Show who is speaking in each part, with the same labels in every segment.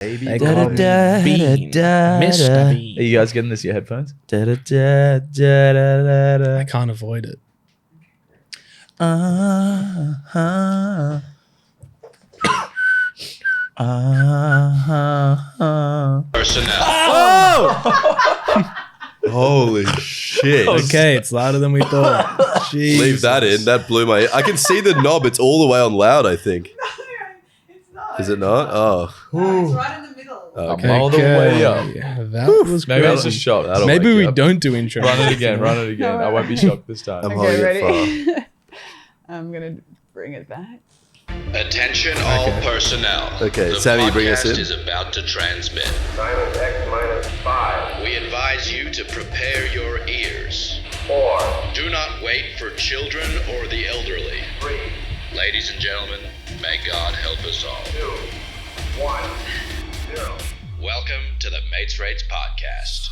Speaker 1: Baby
Speaker 2: They
Speaker 1: call
Speaker 2: call
Speaker 1: me
Speaker 2: me
Speaker 1: Bean.
Speaker 2: Mr. Bean.
Speaker 1: Are you guys getting this in your headphones?
Speaker 2: I can't avoid it.
Speaker 3: Personnel.
Speaker 1: Oh!
Speaker 4: Holy shit.
Speaker 2: Okay, it's louder than we thought. Jesus.
Speaker 4: Leave that in. That blew my... I can see the knob. It's all the way on loud, I think.
Speaker 5: It's not.
Speaker 4: Is it not? Oh.
Speaker 5: No, it's right in the middle.
Speaker 4: Okay.
Speaker 1: I'm all the way up.
Speaker 2: That was
Speaker 1: Maybe I was
Speaker 2: crazy.
Speaker 1: just shocked.
Speaker 4: That'll
Speaker 2: Maybe
Speaker 4: wake you
Speaker 2: we
Speaker 4: up.
Speaker 2: don't do intro.
Speaker 1: Run it again. Run it again.
Speaker 5: No,
Speaker 1: I won't be shocked this time.
Speaker 4: I'm
Speaker 5: Okay,
Speaker 4: holding it
Speaker 5: ready? I'm going to bring it back.
Speaker 3: Attention all personnel.
Speaker 4: Okay,
Speaker 3: the
Speaker 4: Sammy, bring us
Speaker 3: podcast
Speaker 4: in.
Speaker 3: is about to transmit.
Speaker 6: Minus X minus 5.
Speaker 3: We advise you to prepare your ears.
Speaker 6: 4.
Speaker 3: Do not wait for children or the elderly.
Speaker 6: 3.
Speaker 3: Ladies and gentlemen, may God help us all.
Speaker 6: 2. 1. 0.
Speaker 3: Welcome to the Matesrates podcast.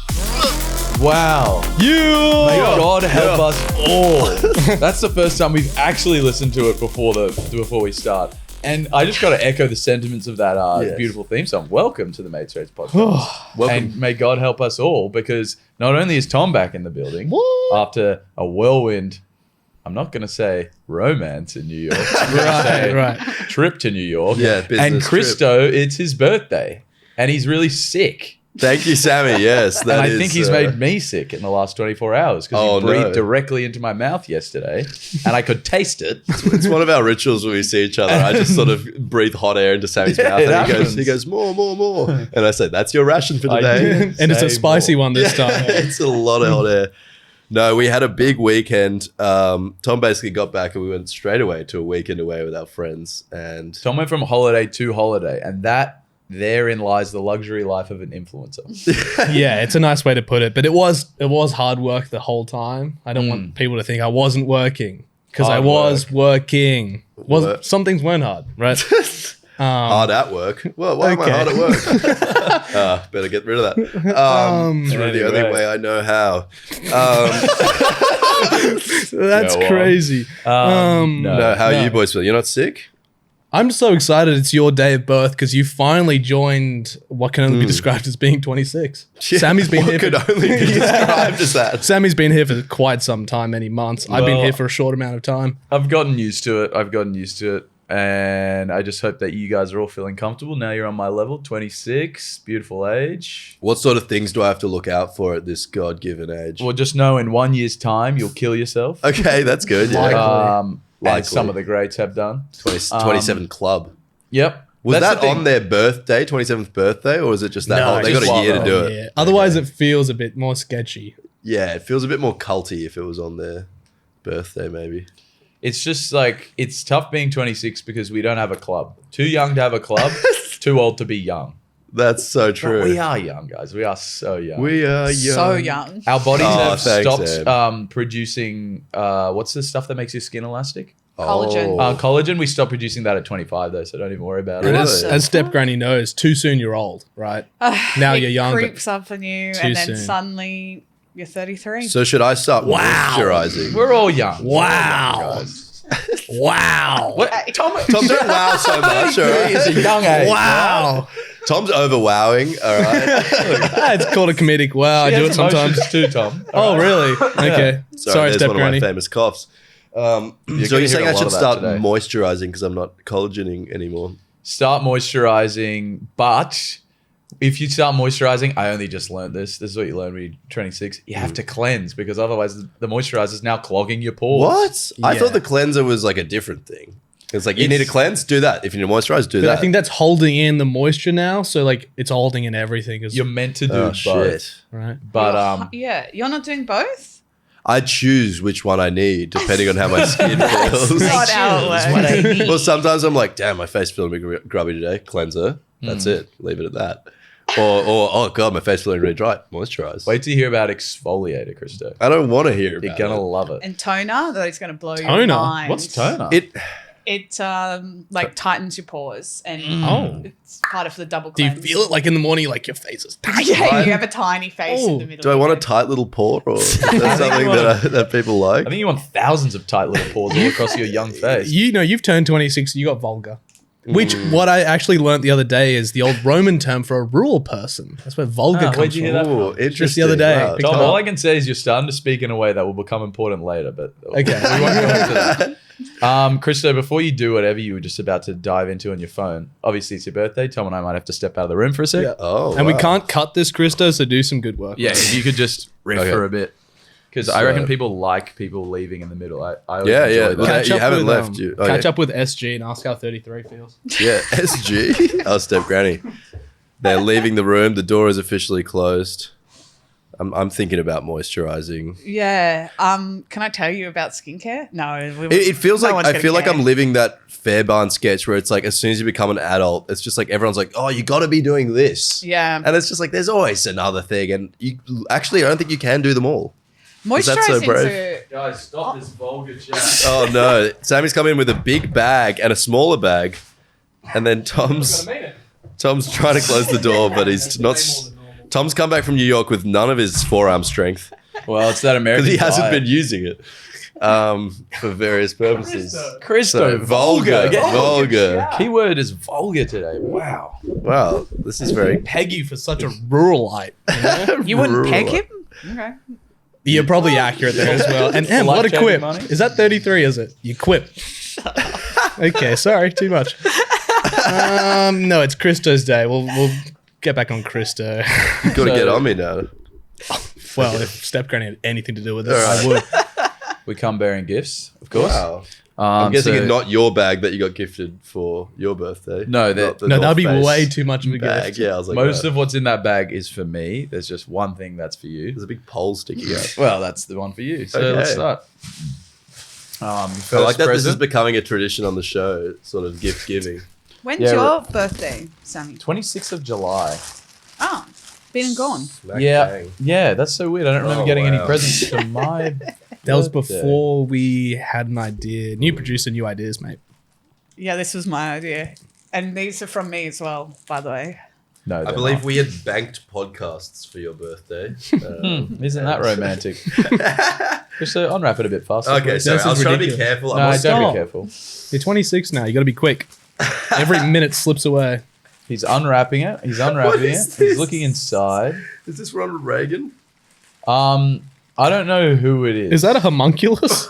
Speaker 1: Wow. May God help us all. That's the first time we've actually listened to it before we start. And I just got to echo the sentiments of that
Speaker 4: Yes.
Speaker 1: beautiful theme song. Welcome to the Matesrates podcast. And may God help us all, because not only is Tom back in the building after a whirlwind, I'm not going to say romance in New York. I'm gonna say
Speaker 2: Right.
Speaker 1: trip to New York.
Speaker 4: Yeah, business
Speaker 1: and Kristo, it's his birthday. And he's really sick.
Speaker 4: Thank you, Sammy. Yes, that
Speaker 1: And I
Speaker 4: is,
Speaker 1: think he's made me sick in the last 24 hours because he breathed directly into my mouth yesterday and I could taste it.
Speaker 4: It's one of our rituals when we see each other. I just sort of breathe hot air into Sammy's mouth,
Speaker 1: it
Speaker 4: and
Speaker 1: happens.
Speaker 4: he goes, more. And I say, that's your ration for today.
Speaker 2: And it's a
Speaker 1: Say
Speaker 2: spicy
Speaker 1: more.
Speaker 2: one this time.
Speaker 4: It's a lot of hot air. No, we had a big weekend. Tom basically got back and we went straight away to a weekend away with our friends. And
Speaker 1: Tom went from holiday to holiday, and therein lies the luxury life of an influencer.
Speaker 2: Yeah, it's a nice way to put it. But it was hard work the whole time. I don't want people to think I wasn't working, because I
Speaker 1: Hard
Speaker 2: was working.
Speaker 4: Work.
Speaker 2: Some things weren't hard, right?
Speaker 4: hard at work. Well, why am I hard at work? Better get rid of that. Through the only
Speaker 1: anyway.
Speaker 4: way I know how.
Speaker 2: That's
Speaker 1: Go on.
Speaker 2: crazy.
Speaker 4: No, how are you boys feeling? You're not sick?
Speaker 2: I'm so excited it's your day of birth because you finally joined what can only be described as being 26. Sammy's been
Speaker 4: What
Speaker 2: here
Speaker 4: could only be described as that.
Speaker 2: Sammy's been here for quite some time, many months. I've been
Speaker 1: Well-
Speaker 2: here for a short amount of time.
Speaker 1: I've gotten used to it. And I just hope that you guys are all feeling comfortable. Now you're on my level, 26, beautiful age.
Speaker 4: What sort of things do I have to look out for at this God-given age?
Speaker 1: Well, just know in 1 year's time, you'll kill yourself.
Speaker 4: Okay, that's good. Yeah.
Speaker 1: And some of the greats have done.
Speaker 4: 27 Club.
Speaker 1: Yep.
Speaker 4: Was
Speaker 1: That's
Speaker 4: that
Speaker 1: the thing.
Speaker 4: on their birthday, 27th birthday, or was it just that
Speaker 2: No,
Speaker 4: whole? They got
Speaker 1: just
Speaker 4: a year to
Speaker 1: one,
Speaker 4: do it.
Speaker 2: Yeah. Otherwise, it feels a bit more sketchy.
Speaker 4: Yeah, it feels a bit more culty if it was on their birthday, maybe.
Speaker 1: It's just like, it's tough being 26 because we don't have a club. Too young to have a club, too old to be young.
Speaker 4: That's so
Speaker 1: But
Speaker 4: true.
Speaker 1: we are young, guys. We are so young.
Speaker 4: We are young.
Speaker 5: So young.
Speaker 1: Our bodies
Speaker 4: Oh,
Speaker 1: have
Speaker 4: thanks,
Speaker 1: stopped
Speaker 4: Em.
Speaker 1: producing, what's the stuff that makes your skin elastic?
Speaker 5: Collagen.
Speaker 1: Collagen. We stopped producing that at 25 though, so don't even worry about
Speaker 4: Really?
Speaker 1: it.
Speaker 2: As Step Granny knows, too soon you're old, right? Now
Speaker 5: It
Speaker 2: you're young, but
Speaker 5: creeps up on you,
Speaker 2: too
Speaker 5: and then
Speaker 2: soon.
Speaker 5: suddenly you're 33.
Speaker 4: So should I start moisturizing?
Speaker 1: We're all young.
Speaker 2: Wow. Wow.
Speaker 1: What? Tom,
Speaker 4: Tom, don't wow so much, all right?
Speaker 1: is a young age.
Speaker 2: Wow.
Speaker 4: Tom's overwowing, all right?
Speaker 2: It's called a comedic wow. I
Speaker 1: He
Speaker 2: do
Speaker 1: has
Speaker 2: it sometimes.
Speaker 1: emotions too, Tom.
Speaker 2: Oh, really? Okay. Sorry,
Speaker 4: there's
Speaker 2: Step
Speaker 4: one
Speaker 2: Granny.
Speaker 4: of my famous coughs. So
Speaker 1: gonna
Speaker 4: you're
Speaker 1: hear
Speaker 4: saying
Speaker 1: a
Speaker 4: I
Speaker 1: lot
Speaker 4: should
Speaker 1: of that
Speaker 4: start
Speaker 1: today.
Speaker 4: moisturizing because I'm not collagening anymore?
Speaker 1: Start moisturizing, but if you start moisturizing, I only just learned this. This is what you learn when you're 26. You have to cleanse because otherwise the moisturizer is now clogging your pores.
Speaker 4: What? I
Speaker 2: Yeah.
Speaker 4: thought the cleanser was like a different thing. It's like, you need to cleanse, do that. If you need to moisturize, do
Speaker 2: But
Speaker 4: that.
Speaker 2: I think that's holding in the moisture now. So, like, it's holding in everything.
Speaker 1: You're meant to do
Speaker 4: oh,
Speaker 1: both.
Speaker 4: shit.
Speaker 2: right?
Speaker 1: But
Speaker 5: yeah, you're not doing both?
Speaker 4: I choose which one I need depending on how my skin feels.
Speaker 5: Not how it works.
Speaker 4: Well, sometimes I'm like, damn, my face feeling a bit grubby today. Cleanser. That's it. Leave it at that. Or oh god, my face feeling really dry. Moisturize.
Speaker 1: wait till you hear about exfoliator, Kristo.
Speaker 4: I don't want to hear
Speaker 1: You're
Speaker 4: about
Speaker 1: gonna
Speaker 4: it.
Speaker 1: love it.
Speaker 5: And toner, that is going to blow your
Speaker 2: Toner?
Speaker 5: mind.
Speaker 1: What's toner?
Speaker 5: It like tightens your pores, and
Speaker 2: Oh.
Speaker 5: it's part of the double
Speaker 2: Do you
Speaker 5: cleanse.
Speaker 2: feel it like in the morning, like your face is tight?
Speaker 5: Yeah, you have a tiny face in the middle.
Speaker 4: Do I
Speaker 5: of
Speaker 4: want a
Speaker 5: it.
Speaker 4: tight little pore, or is that something that people like?
Speaker 1: I think you want thousands of tight little pores all across your young face.
Speaker 2: You know, you've turned 26. You got vulgar. Which, what I actually learnt the other day is the old Roman term for a rural person. That's where vulgar comes
Speaker 1: where'd you hear
Speaker 2: from.
Speaker 1: that
Speaker 4: Ooh,
Speaker 1: from?
Speaker 4: interesting.
Speaker 2: Just the other day.
Speaker 4: Wow.
Speaker 2: Picked
Speaker 1: Tom,
Speaker 2: it up.
Speaker 1: all I can say is you're starting to speak in a way that will become important later, but
Speaker 2: Okay.
Speaker 1: we won't go into that. Kristo, before you do whatever you were just about to dive into on your phone, obviously it's your birthday. Tom and I might have to step out of the room for a sec.
Speaker 2: Yeah.
Speaker 4: Oh,
Speaker 2: And we
Speaker 4: wow.
Speaker 2: can't cut this, Kristo, so do some good work.
Speaker 1: Yeah, if you could just riff
Speaker 4: Okay.
Speaker 1: for a bit. Because I
Speaker 4: So-
Speaker 1: reckon people like people leaving in the middle. I always
Speaker 4: Yeah,
Speaker 1: enjoy
Speaker 4: yeah.
Speaker 1: that.
Speaker 4: Well,
Speaker 2: Catch
Speaker 4: you
Speaker 2: up
Speaker 4: haven't
Speaker 2: with,
Speaker 4: left. You.
Speaker 2: Catch up with SG and ask how 33 feels.
Speaker 4: Yeah, SG. Oh, step granny. They're leaving the room. The door is officially closed. I'm thinking about moisturizing.
Speaker 5: Yeah. Can I tell you about skincare? No.
Speaker 4: It feels
Speaker 5: no
Speaker 4: like
Speaker 5: one's
Speaker 4: I
Speaker 5: gonna
Speaker 4: feel like
Speaker 5: care.
Speaker 4: I'm living that Fairbairn sketch where it's like as soon as you become an adult, it's just like everyone's like, "Oh, you got to be doing this."
Speaker 5: Yeah.
Speaker 4: And it's just like there's always another thing, and you actually I don't think you can do them all. Is that so
Speaker 5: Moisturizing's
Speaker 4: brave?
Speaker 1: Guys, stop this vulgar chat.
Speaker 4: Oh no, Sammy's come in with a big bag and a smaller bag, and then Tom's trying to close the door, but he's not. Tom's come back from New York with none of his forearm strength
Speaker 1: Well, it's that American
Speaker 4: because he hasn't
Speaker 1: diet.
Speaker 4: been using it for various purposes.
Speaker 1: Kristo,
Speaker 4: So vulgar,
Speaker 1: Get-
Speaker 4: vulgar.
Speaker 1: Keyword is vulgar today. Wow.
Speaker 4: Wow, this is very.
Speaker 2: Peg you for such a ruralite. You know?
Speaker 5: You wouldn't
Speaker 4: rural.
Speaker 5: peg him? Okay.
Speaker 2: You're probably accurate there as well. And Em, what a
Speaker 1: Life-changing
Speaker 2: quip.
Speaker 1: money?
Speaker 2: Is that 33, is it? You quip. Okay, sorry, too much. No, it's Kristo's day. We'll get back on Kristo.
Speaker 4: Got to
Speaker 1: So-
Speaker 4: get on me now.
Speaker 2: Well, if Step Granny had anything to do with it, I would.
Speaker 1: We come bearing gifts, of course.
Speaker 4: Wow. I'm guessing
Speaker 1: so-
Speaker 4: it's not your bag that you got gifted for your birthday.
Speaker 1: No, that-
Speaker 4: Not the
Speaker 2: No, that'd be
Speaker 4: North Face
Speaker 2: way too much of a
Speaker 4: bag.
Speaker 2: gift.
Speaker 4: Yeah, I was like,
Speaker 1: most
Speaker 4: wow.
Speaker 1: of what's in that bag is for me. There's just one thing that's for you.
Speaker 4: There's a big pole sticking out.
Speaker 1: Well, that's the one for you. So
Speaker 4: Okay.
Speaker 1: let's start.
Speaker 4: I
Speaker 1: First
Speaker 4: like that this is
Speaker 1: present,
Speaker 4: becoming a tradition on the show, sort of gift giving.
Speaker 5: When's
Speaker 1: Yeah,
Speaker 5: your birthday, Sammy?
Speaker 1: 26th of July.
Speaker 5: Oh, been and gone.
Speaker 4: Smack
Speaker 1: Yeah,
Speaker 4: bang.
Speaker 1: yeah, that's so weird. I don't remember
Speaker 4: Oh,
Speaker 1: getting any
Speaker 4: wow.
Speaker 1: presents for my.
Speaker 2: That was
Speaker 1: birthday.
Speaker 2: before we had an idea. New producer, new ideas, mate.
Speaker 5: Yeah, this was my idea. And these are from me as well, by the way.
Speaker 1: No,
Speaker 4: I
Speaker 1: they're
Speaker 4: believe
Speaker 1: not.
Speaker 4: we had banked podcasts for your birthday.
Speaker 1: Isn't that romantic? Just unwrap it a bit faster.
Speaker 4: Okay,
Speaker 1: please.
Speaker 4: sorry.
Speaker 2: This
Speaker 4: I was
Speaker 2: is
Speaker 4: trying to be
Speaker 2: ridiculous.
Speaker 4: careful.
Speaker 1: No,
Speaker 4: I was-
Speaker 1: don't
Speaker 2: Stop.
Speaker 1: be careful.
Speaker 2: You're 26 now. You got to be quick. Every minute slips away.
Speaker 1: He's unwrapping it. He's unwrapping it.
Speaker 4: is
Speaker 1: He's
Speaker 4: this?
Speaker 1: looking inside.
Speaker 4: Is this Ronald Reagan?
Speaker 1: I don't know who it is.
Speaker 2: Is that a homunculus?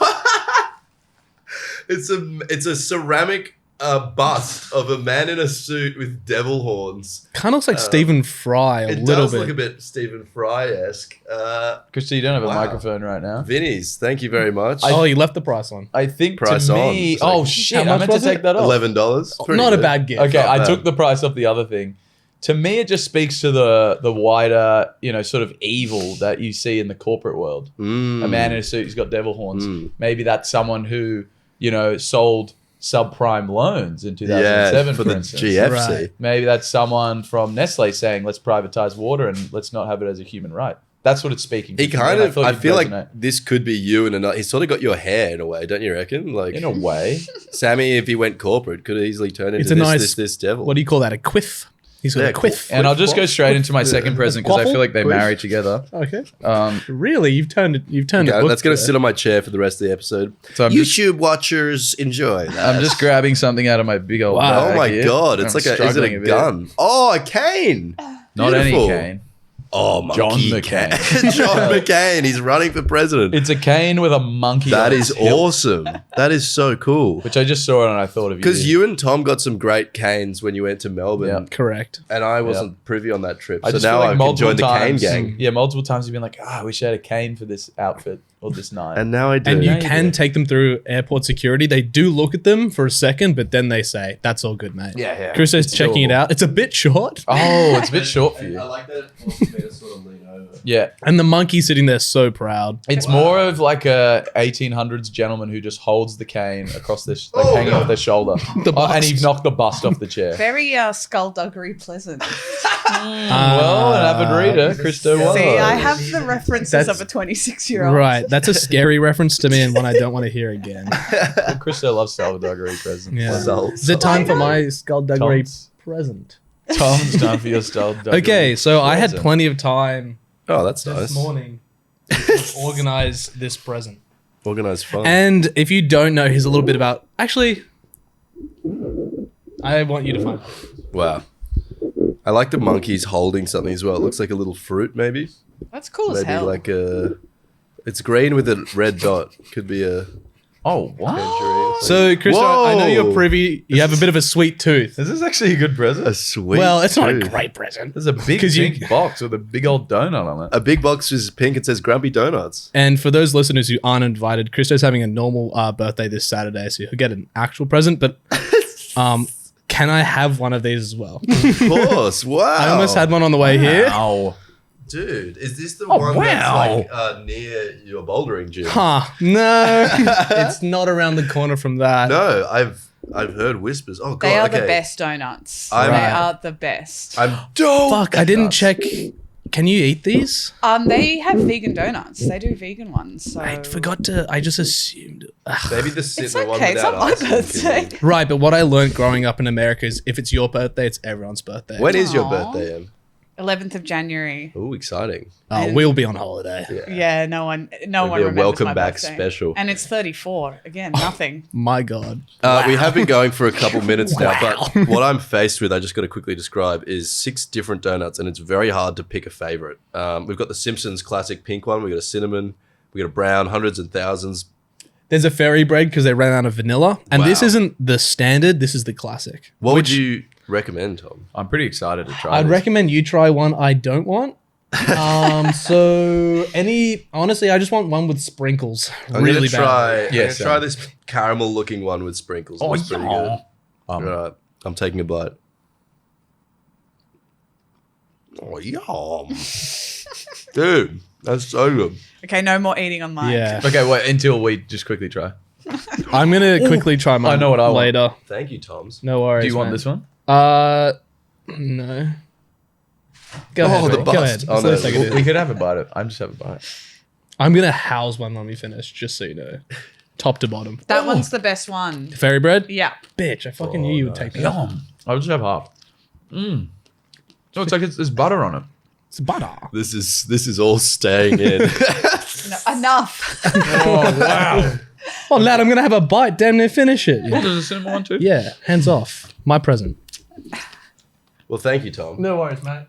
Speaker 4: It's a ceramic bust of a man in a suit with devil horns.
Speaker 2: Kind of looks like Stephen Fry a
Speaker 4: It
Speaker 2: little
Speaker 4: does
Speaker 2: bit.
Speaker 4: look a bit Stephen Fry-esque.
Speaker 1: Kristo, you don't have a
Speaker 4: Wow.
Speaker 1: microphone right now.
Speaker 4: Vinny's, thank you very much.
Speaker 2: Oh, you left the price on.
Speaker 1: I think
Speaker 4: Price
Speaker 1: to
Speaker 4: on.
Speaker 1: me.
Speaker 4: It's like-
Speaker 1: Oh shit!
Speaker 2: How
Speaker 1: I
Speaker 2: much
Speaker 1: meant to
Speaker 2: was
Speaker 1: take
Speaker 2: it?
Speaker 1: that off.
Speaker 4: $11. Pretty
Speaker 2: Not a
Speaker 4: good.
Speaker 2: bad gift.
Speaker 1: Okay, I
Speaker 4: bad.
Speaker 1: took the price off the other thing. To me, it just speaks to the wider, sort of evil that you see in the corporate world.
Speaker 4: Mm.
Speaker 1: A man in a suit who's got devil horns.
Speaker 4: Mm.
Speaker 1: Maybe that's someone who, sold subprime loans in
Speaker 4: Yeah,
Speaker 1: 2007,
Speaker 4: for
Speaker 1: for
Speaker 4: the
Speaker 1: instance.
Speaker 4: GFC.
Speaker 2: Right.
Speaker 1: Maybe that's someone from Nestle saying, let's privatize water and let's not have it as a human right. That's what it's speaking to.
Speaker 4: He
Speaker 1: me,
Speaker 4: kind
Speaker 1: and
Speaker 4: of,
Speaker 1: thought
Speaker 4: I
Speaker 1: you'd
Speaker 4: feel like
Speaker 1: resonate.
Speaker 4: this could be you in another. He's sort of got your hair in a way, don't you reckon? Like
Speaker 1: In a way.
Speaker 4: Sammy, if he went corporate, could easily turn into
Speaker 2: It's a
Speaker 4: this,
Speaker 2: nice-
Speaker 4: this devil.
Speaker 2: What do you call that? A quiff? He's got
Speaker 4: Yeah,
Speaker 2: a quiff.
Speaker 1: And I'll just go straight into my second present because I
Speaker 2: Quaffle?
Speaker 1: feel like they
Speaker 2: Quiff?
Speaker 1: marry together.
Speaker 2: Okay.
Speaker 1: Um,
Speaker 2: Really? You've turned it. You've turned
Speaker 4: Okay,
Speaker 2: it.
Speaker 4: that's going to sit on my chair for the rest of the episode.
Speaker 1: So I'm just-
Speaker 4: YouTube watchers, enjoy that.
Speaker 1: I'm just grabbing something out of my big old
Speaker 2: Wow.
Speaker 1: bag
Speaker 4: Oh my
Speaker 1: here.
Speaker 4: god, it's
Speaker 1: I'm
Speaker 4: like is it
Speaker 1: struggling
Speaker 4: a
Speaker 1: bit.
Speaker 4: gun? Oh, a cane.
Speaker 1: Not
Speaker 4: Beautiful.
Speaker 1: any cane.
Speaker 4: Oh, monkey
Speaker 1: John
Speaker 4: cane.
Speaker 1: McCain.
Speaker 4: John McCain. He's running for president.
Speaker 1: It's a cane with a monkey
Speaker 4: That
Speaker 1: on
Speaker 4: is
Speaker 1: its hilt,
Speaker 4: awesome. That is so cool.
Speaker 1: which I just saw it and I thought of you.
Speaker 4: Because you and Tom got some great canes when you went to Melbourne,
Speaker 1: Yeah.
Speaker 2: correct.
Speaker 4: and I wasn't privy on that trip.
Speaker 1: I
Speaker 4: So
Speaker 1: just
Speaker 4: now
Speaker 1: feel like
Speaker 4: I can
Speaker 1: multiple
Speaker 4: join the cane
Speaker 1: times,
Speaker 4: gang.
Speaker 1: Yeah, multiple times you've been like, I wish I had a cane for this outfit or this night.
Speaker 4: And now I do.
Speaker 2: And you
Speaker 1: Now you
Speaker 2: can
Speaker 1: do.
Speaker 2: take them through airport security. They do look at them for a second, but then they say, "That's all good, mate."
Speaker 1: Yeah.
Speaker 2: Kristo's
Speaker 1: It's
Speaker 2: checking it
Speaker 1: doable.
Speaker 2: out. It's a bit short,
Speaker 1: Oh, it's a bit short for you.
Speaker 4: like that it forces me to sort of lean over.
Speaker 1: Yeah.
Speaker 2: and the monkey sitting there so proud.
Speaker 1: It's more of like a 1800s gentleman who just holds the cane across their hanging off their shoulder.
Speaker 2: The
Speaker 1: And he
Speaker 2: bust.
Speaker 1: knocked the bust off the chair.
Speaker 5: Very skullduggery pleasant.
Speaker 1: Well, an avid reader, Kristo was.
Speaker 5: See, I have the references
Speaker 2: That's-
Speaker 5: of a 26-year-old.
Speaker 2: Right, that's a scary reference to me and one I don't want to hear again.
Speaker 1: Kristo loves skullduggery presents.
Speaker 2: Yeah.
Speaker 4: So-
Speaker 2: Is it time for my skullduggery
Speaker 1: Tom's.
Speaker 2: present?
Speaker 1: Tom's time for your skullduggery.
Speaker 2: Okay, so I had
Speaker 1: present.
Speaker 2: plenty of time
Speaker 4: Oh, that's
Speaker 2: this
Speaker 4: nice.
Speaker 2: morning to organize this present.
Speaker 4: Organized fun.
Speaker 2: And if you don't know, here's a little bit about. Actually, I want you to find.
Speaker 4: Wow. I like the monkey's holding something as well. It looks like a little fruit, maybe.
Speaker 5: That's cool as
Speaker 4: Maybe
Speaker 5: hell.
Speaker 4: like a. It's green with a red dot. Could be a.
Speaker 1: Oh, wow.
Speaker 4: tangerine.
Speaker 2: So, Kristo, I know you're
Speaker 4: Whoa.
Speaker 2: privy. You have a bit of a sweet tooth.
Speaker 1: This is actually a good present.
Speaker 4: A sweet.
Speaker 2: Well, it's not a
Speaker 4: tooth.
Speaker 2: great present.
Speaker 1: There's a big
Speaker 2: 'Cause you-
Speaker 1: pink box with a big old donut on it.
Speaker 4: A big box is pink. It says Grumpy Donuts.
Speaker 2: And for those listeners who aren't invited, Kristo's having a normal birthday this Saturday, so he'll get an actual present. But can I have one of these as well?
Speaker 4: Of course. Wow.
Speaker 2: I almost had one on the way here.
Speaker 1: Wow.
Speaker 4: Dude, is this the
Speaker 1: Oh,
Speaker 4: one
Speaker 1: wow.
Speaker 4: that's like near your bouldering gym?
Speaker 2: Huh? No, it's not around the corner from that.
Speaker 4: No, I've heard whispers. Oh god,
Speaker 5: They are
Speaker 4: okay.
Speaker 5: the best donuts.
Speaker 4: I'm-
Speaker 5: They are the best.
Speaker 4: I'm
Speaker 2: Fuck, I didn't check. Can you eat these?
Speaker 5: They have vegan donuts. They do vegan ones. So
Speaker 2: I forgot to. I just assumed.
Speaker 4: maybe
Speaker 5: It's
Speaker 4: the one
Speaker 5: okay. It's
Speaker 4: without
Speaker 5: not my
Speaker 4: icing can
Speaker 5: birthday.
Speaker 2: Right, but what I learned growing up in America is if it's your birthday, it's everyone's birthday.
Speaker 4: be- When is your
Speaker 5: Aw.
Speaker 4: birthday, Em?
Speaker 5: 11th of January.
Speaker 4: Oh, exciting.
Speaker 2: We'll be on holiday.
Speaker 5: Yeah, no one
Speaker 4: It'll
Speaker 5: remembers
Speaker 4: be a welcome
Speaker 5: my
Speaker 4: back
Speaker 5: birthday.
Speaker 4: special.
Speaker 5: And it's 34. Again, nothing.
Speaker 2: My God.
Speaker 4: We have been going for a couple minutes now, but what I'm faced with, I just got to quickly describe, is 6 different donuts, and it's very hard to pick a favorite. We've got the Simpsons classic pink one. We've got a cinnamon. We've got a brown, hundreds and thousands.
Speaker 2: There's a fairy bread because they ran out of vanilla, and this
Speaker 4: Wow.
Speaker 2: isn't the standard. This is the classic.
Speaker 4: What would you recommend, Tom?
Speaker 1: I'm pretty excited to try
Speaker 2: I'd
Speaker 1: this.
Speaker 2: recommend you try one I don't want. So honestly, I just want one with sprinkles.
Speaker 4: I'm
Speaker 2: Really
Speaker 4: gonna try. I'm
Speaker 1: Yes,
Speaker 4: gonna try
Speaker 1: Em.
Speaker 4: this caramel-looking one with sprinkles.
Speaker 1: Oh,
Speaker 4: Looks pretty
Speaker 1: yeah.
Speaker 4: good. All right, I'm taking a bite. Oh, yum. Dude, that's so good.
Speaker 5: Okay, no more eating on mine.
Speaker 2: Yeah.
Speaker 1: Okay, wait until we just quickly try.
Speaker 2: I'm gonna quickly try mine.
Speaker 1: I know what I want.
Speaker 2: later.
Speaker 4: Thank you, Toms.
Speaker 2: No worries.
Speaker 1: Do you want
Speaker 2: man.
Speaker 1: this one?
Speaker 2: No. Go ahead.
Speaker 4: the
Speaker 2: mate. Go
Speaker 4: bust.
Speaker 2: ahead.
Speaker 4: Oh,
Speaker 2: Let's
Speaker 4: no.
Speaker 2: let us take a
Speaker 1: We
Speaker 2: bit.
Speaker 1: could have a bite of. I'm just have a bite.
Speaker 2: I'm gonna house one when we finish, just so you know, top to bottom.
Speaker 5: That one's the best one.
Speaker 2: Fairy bread.
Speaker 5: Yeah.
Speaker 2: Bitch, I fucking knew you would take that.
Speaker 1: Yum. I'll just have half. So it's like there's butter on it.
Speaker 2: It's butter.
Speaker 4: This is all staying in.
Speaker 5: No, enough.
Speaker 1: Oh wow!
Speaker 2: Oh, lad, I'm gonna have a bite. Damn near finish it.
Speaker 1: There's a cinnamon one too.
Speaker 2: Yeah, hands off. My present.
Speaker 4: Well, thank you, Tom.
Speaker 2: No worries, mate.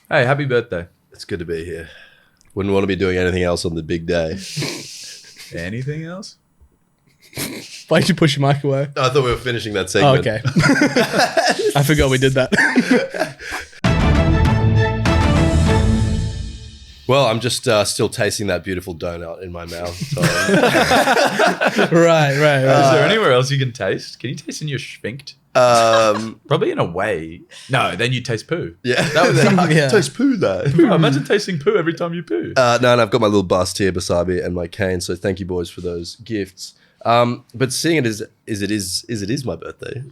Speaker 1: Hey, happy birthday.
Speaker 4: It's good to be here. Wouldn't want to be doing anything else on the big day.
Speaker 1: Anything else?
Speaker 2: Why'd you push your mic away?
Speaker 4: I thought we were finishing that
Speaker 2: Oh,
Speaker 4: segment.
Speaker 2: okay. I forgot we did that.
Speaker 4: Well, I'm just still tasting that beautiful donut in my mouth. Tom.
Speaker 2: right.
Speaker 1: Is there anywhere else you can taste? Can you taste in your sphincter? Probably in a way. No, then you taste poo.
Speaker 4: Yeah.
Speaker 1: That was
Speaker 2: Yeah.
Speaker 4: Taste poo, though.
Speaker 1: Imagine tasting poo every time you poo.
Speaker 4: No, and I've got my little bust here beside me and my cane. So thank you, boys, for those gifts. But seeing it as it is my birthday,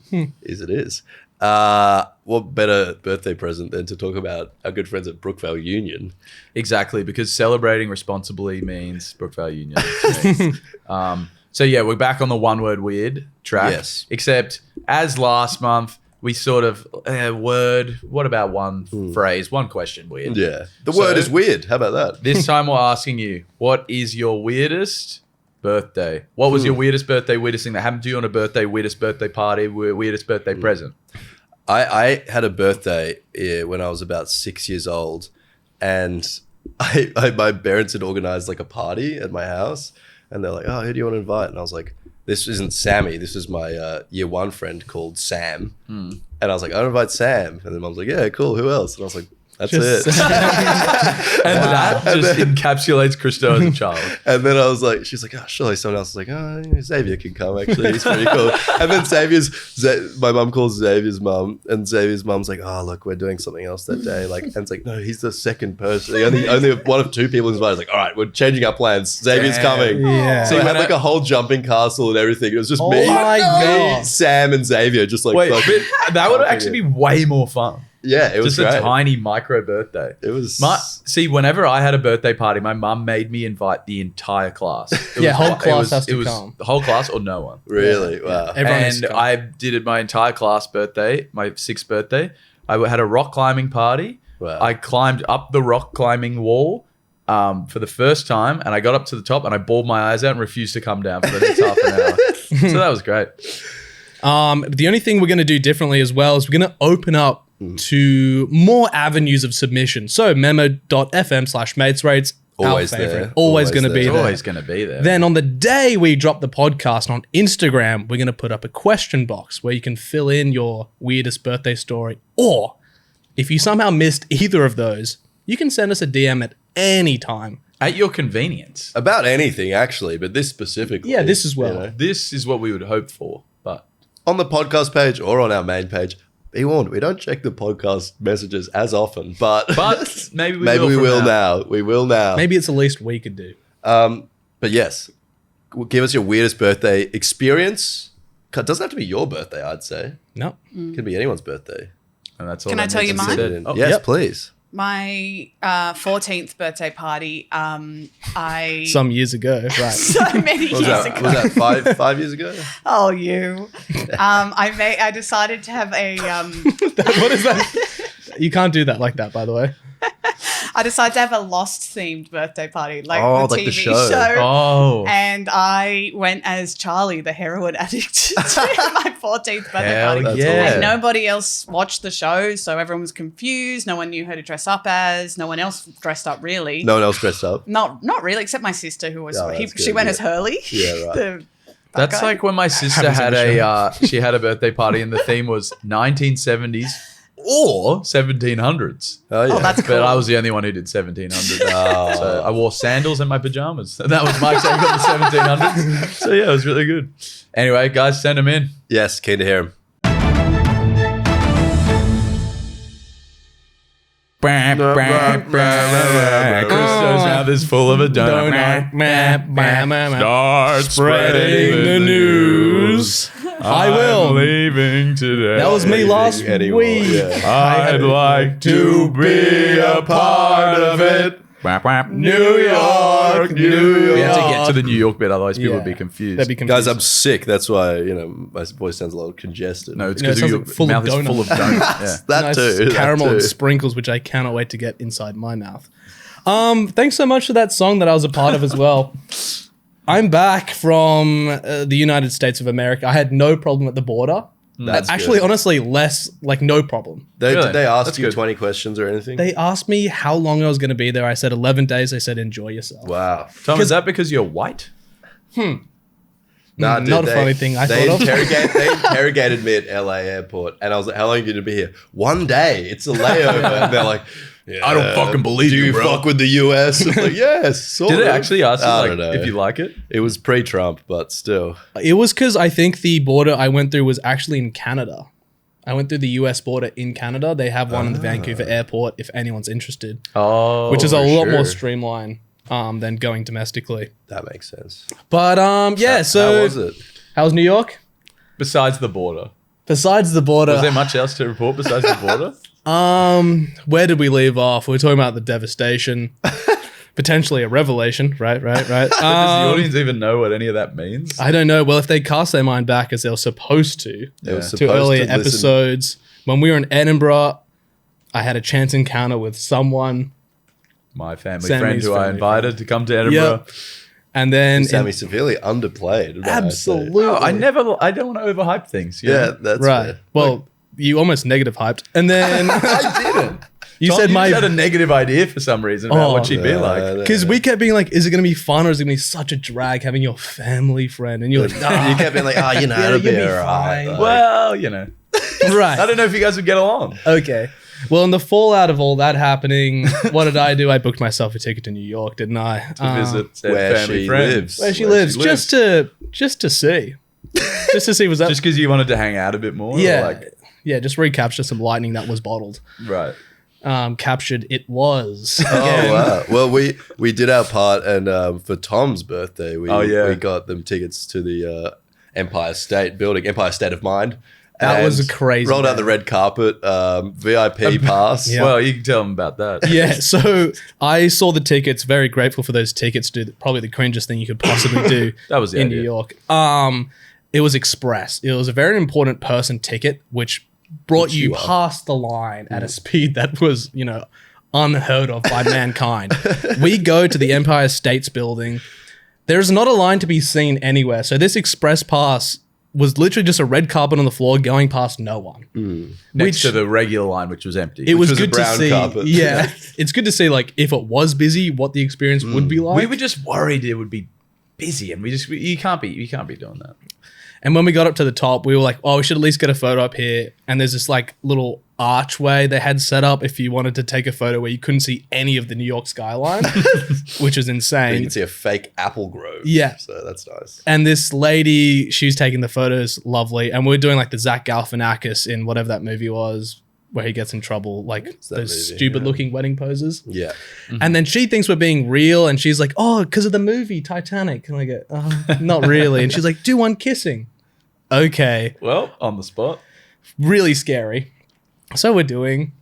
Speaker 4: as it is. What better birthday present than to talk about our good friends at Brookvale Union?
Speaker 1: Exactly, because celebrating responsibly means Brookvale Union. to me. So yeah, we're back on the one word weird track.
Speaker 4: Yes.
Speaker 1: Except as last month, we sort of word. What about one phrase, one question weird?
Speaker 4: Yeah, the
Speaker 1: So-
Speaker 4: word is weird. How about that?
Speaker 1: This time we're asking you, what is your weirdest birthday? What was your weirdest birthday? Weirdest thing that happened to you on a birthday? Weirdest birthday party? Weirdest birthday present?
Speaker 4: I had a birthday when I was about 6 years old, and my parents had organized like a party at my house, and they're like, "Oh, who do you want to invite?" And I was like, "This isn't Sammy. This is my year 1 friend called Sam." And I was like, "I want to invite Sam." And then Mum's like, "Yeah, cool. Who else?" And I was like, "That's it."
Speaker 1: And that just encapsulates Kristo as a child.
Speaker 4: And then I was like, she's like, "Oh, surely someone else." I was like, "Oh, Xavier can come, actually. He's pretty cool." And then my mum calls Xavier's mum, and Xavier's mum's like, "Oh, look, we're doing something else that day." Like, and it's like, "No, he's the second person. Only one of 2 people invited." It's like, "All right, we're changing our plans. Xavier's
Speaker 1: Damn.
Speaker 4: coming."
Speaker 2: Yeah.
Speaker 4: So we had like a whole jumping castle and everything. It was just me,
Speaker 2: my God.
Speaker 4: Sam, and Xavier, just like
Speaker 1: Wait,
Speaker 4: fucking
Speaker 1: but that would
Speaker 4: jumping
Speaker 1: actually
Speaker 4: it.
Speaker 1: be way more fun.
Speaker 4: Yeah, it was
Speaker 1: Just
Speaker 4: great.
Speaker 1: a tiny micro birthday.
Speaker 4: It was
Speaker 1: See, whenever I had a birthday party, my mum made me invite the entire class.
Speaker 2: Yeah, whole class has to
Speaker 1: it was
Speaker 2: come.
Speaker 1: The whole class or no one.
Speaker 4: really wow.
Speaker 2: Everyone has
Speaker 1: And
Speaker 2: to come.
Speaker 1: I did it my entire class birthday, my 6th birthday. I had a rock climbing party.
Speaker 4: Wow.
Speaker 1: I climbed up the rock climbing wall for the first time, and I got up to the top, and I bawled my eyes out and refused to come down for the next half an hour. So that was great.
Speaker 2: But the only thing we're going to do differently as well is we're going to open up to more avenues of submission. So memo.fm/matesrates.
Speaker 4: Always
Speaker 2: our favorite.
Speaker 4: there.
Speaker 2: Always going to
Speaker 4: Always
Speaker 2: be
Speaker 4: there.
Speaker 1: It's
Speaker 2: there.
Speaker 1: always going to be there.
Speaker 2: Then on the day we drop the podcast on Instagram, we're going to put up a question box where you can fill in your weirdest birthday story. Or if you somehow missed either of those, you can send us a DM at any time.
Speaker 1: At your convenience.
Speaker 4: About anything, actually, but this specifically.
Speaker 2: Yeah, this as well.
Speaker 4: you know.
Speaker 1: This is what we would hope for. But
Speaker 4: On the podcast page or on our main page, be warned, we don't check the podcast messages as often, but
Speaker 1: maybe we
Speaker 4: maybe
Speaker 1: will
Speaker 4: we
Speaker 1: from
Speaker 4: will
Speaker 1: now.
Speaker 4: now. We will now.
Speaker 2: Maybe it's the least we could do.
Speaker 4: But yes, give us your weirdest birthday experience. It doesn't have to be your birthday, I'd say.
Speaker 2: No.
Speaker 4: It could be anyone's birthday.
Speaker 1: And that's all
Speaker 5: Can
Speaker 1: that
Speaker 5: I tell
Speaker 1: needs
Speaker 5: you
Speaker 1: to be
Speaker 5: mine?
Speaker 1: said.
Speaker 4: Yes,
Speaker 2: Yep.
Speaker 4: please.
Speaker 5: My 14th birthday party, I
Speaker 2: Some years ago. Right.
Speaker 5: so many
Speaker 4: What was
Speaker 5: years
Speaker 4: that?
Speaker 5: ago.
Speaker 4: Was that 5 years ago?
Speaker 5: Oh, you. I decided to have a
Speaker 2: What is that? You can't do that like that, by the way.
Speaker 5: I decided to have a Lost themed birthday party, like
Speaker 4: Oh,
Speaker 5: the
Speaker 4: like the
Speaker 5: TV
Speaker 4: show.
Speaker 1: Oh.
Speaker 5: And I went as Charlie, the heroin addict, to my 14th birthday
Speaker 1: Hell
Speaker 5: party.
Speaker 4: That's
Speaker 1: yeah.
Speaker 5: And nobody else watched the show, so everyone was confused. No one knew who to dress up as. No one else dressed up really.
Speaker 4: No one else dressed up.
Speaker 5: Not really, except my sister, who was
Speaker 4: Oh, that's
Speaker 5: she
Speaker 4: good,
Speaker 5: went
Speaker 4: yeah.
Speaker 5: as Hurley.
Speaker 4: Yeah, right.
Speaker 1: That's
Speaker 5: guy.
Speaker 1: like when my sister
Speaker 2: Happens
Speaker 1: had
Speaker 2: in
Speaker 1: a she had a birthday party and the theme was 1970s or 1700s.
Speaker 4: Oh, yeah.
Speaker 5: Oh, that's cool.
Speaker 1: But I was the only one who did 1700s.
Speaker 4: Oh.
Speaker 1: So I wore sandals and my pajamas. That was my take on the 1700s. So yeah, it was really good. Anyway, guys, send them in.
Speaker 4: Yes, keen to hear him.
Speaker 1: Kristo's mouth is full of a donut. Start
Speaker 2: Spreading the news. I will.
Speaker 1: I'm leaving today.
Speaker 2: That was me last
Speaker 4: Anymore,
Speaker 2: week.
Speaker 4: yeah.
Speaker 1: I'd like to be a part of it. New York, New York. We have to get to the New York bit, otherwise people would be confused.
Speaker 2: That'd be confused.
Speaker 4: Guys, I'm sick. That's why, my voice sounds a little congested.
Speaker 1: No, it's
Speaker 2: No, it
Speaker 1: because
Speaker 2: sounds
Speaker 1: your
Speaker 2: like full of
Speaker 1: mouth is
Speaker 2: donuts.
Speaker 1: full of donuts. Yeah.
Speaker 4: that
Speaker 2: nice
Speaker 4: too. that
Speaker 2: caramel and
Speaker 4: too.
Speaker 2: sprinkles, which I cannot wait to get inside my mouth. Thanks so much for that song that I was a part of as well. I'm back from the United States of America. I had no problem at the border.
Speaker 4: That's
Speaker 2: Actually,
Speaker 4: good.
Speaker 2: honestly, less, like no problem.
Speaker 1: Really?
Speaker 4: Did they ask
Speaker 1: That's
Speaker 4: you
Speaker 1: good.
Speaker 4: 20 questions or anything?
Speaker 2: They asked me how long I was going to be there. I said 11 days. They said, enjoy yourself.
Speaker 4: Wow.
Speaker 1: Tom, is that because you're white?
Speaker 4: Nah,
Speaker 2: Not a funny thing I
Speaker 4: they
Speaker 2: thought of.
Speaker 4: They interrogated me at LA airport, and I was like, "How long are you going to be here?" 1 day. It's a layover. And they're like, yeah,
Speaker 1: I don't fucking believe
Speaker 4: do
Speaker 1: you,
Speaker 4: you
Speaker 1: bro."
Speaker 4: fuck with the US? It's like, yes. Sort
Speaker 1: Did it
Speaker 4: of.
Speaker 1: actually ask you
Speaker 4: I
Speaker 1: like,
Speaker 4: don't know.
Speaker 1: if you like it?
Speaker 4: It was pre-Trump, but still.
Speaker 2: It was because I think the border I went through was actually in Canada. I went through the US border in Canada. They have one in the Vancouver airport if anyone's interested,
Speaker 1: Oh,
Speaker 2: which is a lot more
Speaker 4: sure.
Speaker 2: streamlined than going domestically.
Speaker 4: That makes sense.
Speaker 2: But yeah, so
Speaker 4: How was it?
Speaker 2: how was New York?
Speaker 1: besides the border.
Speaker 2: Besides the border,
Speaker 1: Was there much else to report besides the border?
Speaker 2: where did we leave off? We were talking about the devastation, potentially a revelation, right?
Speaker 1: Does the audience even know what any of that means?
Speaker 2: I don't know. Well, if they cast their mind back as they were supposed to,
Speaker 4: It was
Speaker 2: to
Speaker 4: supposed
Speaker 2: earlier
Speaker 4: listen-
Speaker 2: episodes, when we were in Edinburgh, I had a chance encounter with someone.
Speaker 1: My family
Speaker 2: Sammy's
Speaker 1: friend who I
Speaker 2: family
Speaker 1: invited to come to Edinburgh.
Speaker 2: Yep. And then
Speaker 4: Sammy severely underplayed. might I say.
Speaker 2: absolutely,
Speaker 1: Oh, I don't want to overhype things. you
Speaker 4: Yeah,
Speaker 1: know?
Speaker 4: that's
Speaker 2: right.
Speaker 4: fair.
Speaker 2: Well, you almost negative hyped, and then
Speaker 1: I didn't.
Speaker 2: you
Speaker 1: Tom,
Speaker 2: said
Speaker 1: you
Speaker 2: my
Speaker 1: just had a negative idea for some reason about
Speaker 2: Oh.
Speaker 1: what she'd be like.
Speaker 2: because we kept being like, is it going to be fun or is it going to be such a drag having your family friend? And you're like,
Speaker 4: you
Speaker 2: nah,
Speaker 4: kept being like, oh,
Speaker 2: Yeah,
Speaker 4: it'll be
Speaker 2: you'll be
Speaker 4: alright.
Speaker 2: fine.
Speaker 4: Like,
Speaker 1: Well, you know, I
Speaker 2: right.
Speaker 1: don't know if you guys would get along.
Speaker 2: Okay. Well, in the fallout of all that happening, what did I do? I booked myself a ticket to New York, didn't I?
Speaker 1: To visit said
Speaker 4: where
Speaker 1: family
Speaker 4: she
Speaker 1: friends.
Speaker 4: lives.
Speaker 2: where she lives, just to see, just to see was that.
Speaker 1: Just because you wanted to hang out a bit more? or
Speaker 2: yeah,
Speaker 1: like-
Speaker 2: yeah. Just recapture some lightning that was bottled.
Speaker 1: right.
Speaker 2: Captured it was.
Speaker 4: Oh wow! Well, we did our part, and for Tom's birthday, we got them tickets to the Empire State Building, Empire State of Mind.
Speaker 2: That was
Speaker 4: and
Speaker 2: a crazy
Speaker 4: Rolled out
Speaker 2: day.
Speaker 4: the red carpet, VIP pass.
Speaker 2: Yeah.
Speaker 1: Well, you can tell them about that.
Speaker 2: Yeah, so I saw the tickets. Very grateful for those tickets. Did probably the cringest thing you could possibly do.
Speaker 1: That was the
Speaker 2: in
Speaker 1: idea.
Speaker 2: New York. It was express. It was a very important person ticket, which brought you
Speaker 4: you are.
Speaker 2: past the line at a speed that was, unheard of by mankind. We go to the Empire State's Building. There's not a line to be seen anywhere. So this express pass was literally just a red carpet on the floor going past no one.
Speaker 1: Next to the regular line, which was empty.
Speaker 2: It was
Speaker 4: was a
Speaker 2: good to
Speaker 4: brown
Speaker 2: see.
Speaker 4: carpet.
Speaker 2: Yeah, it's good to see like if it was busy, what the experience would be like.
Speaker 1: We were just worried it would be busy, and you can't be doing that.
Speaker 2: And when we got up to the top, we were like, oh, we should at least get a photo up here. And there's this like little archway they had set up if you wanted to take a photo where you couldn't see any of the New York skyline, which is
Speaker 4: You
Speaker 2: insane.
Speaker 4: can see a fake apple grove.
Speaker 2: Yeah.
Speaker 4: So that's nice.
Speaker 2: And this lady, she was taking the photos, lovely. And we were doing like the Zach Galifianakis in whatever that movie was, where he gets in trouble, like
Speaker 4: that
Speaker 2: those
Speaker 4: movie?
Speaker 2: stupid looking wedding poses.
Speaker 4: Yeah.
Speaker 2: And then she thinks we're being real, and she's like, oh, because of the movie Titanic. And I go, oh, not really. And she's like, do one kissing. Okay.
Speaker 1: Well, on the spot.
Speaker 2: Really scary. So we're doing,